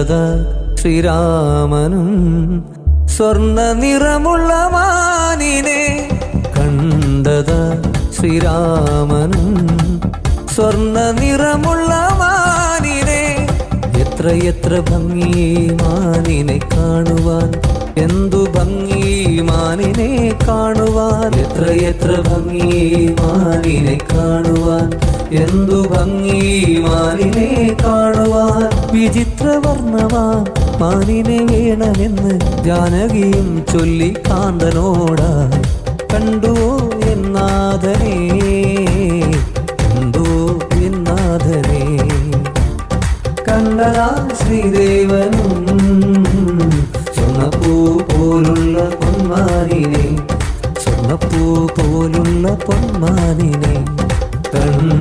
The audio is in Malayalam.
കണ്ടതാ ശ്രീരാമനും സ്വർണ്ണ നിറമുള്ള മാനിനെ. കണ്ടതാ ശ്രീരാമനും സ്വർണ്ണ നിറമുള്ള മാനിനെ. എത്ര ഭംഗി മാനിനെ കാണുവാൻ, എന്തു ഭംഗി മാനിനെ കാണുവാൻ. എത്ര ഭംഗി മാനിനെ കാണുവാൻ, എന്തു ഭംഗി മാനിനെ കാണുവാൻ. വിചിത്രവർണ്ണമാ മാനിനെ വേണമെന്ന് ജാനകിയും ചൊല്ലി കാന്തനോടായി. കണ്ടുവോ എന്നാഥനെ, കണ്ടുവോ എന്നാഥനെ. കണ്ടതാ ശ്രീദേവനും സ്വർണ്ണപ്പൂ പോലുള്ള പൊന്മാനിനെ, സ്വർണ്ണപ്പൂ പോലുള്ള പൊന്മാനിനെ.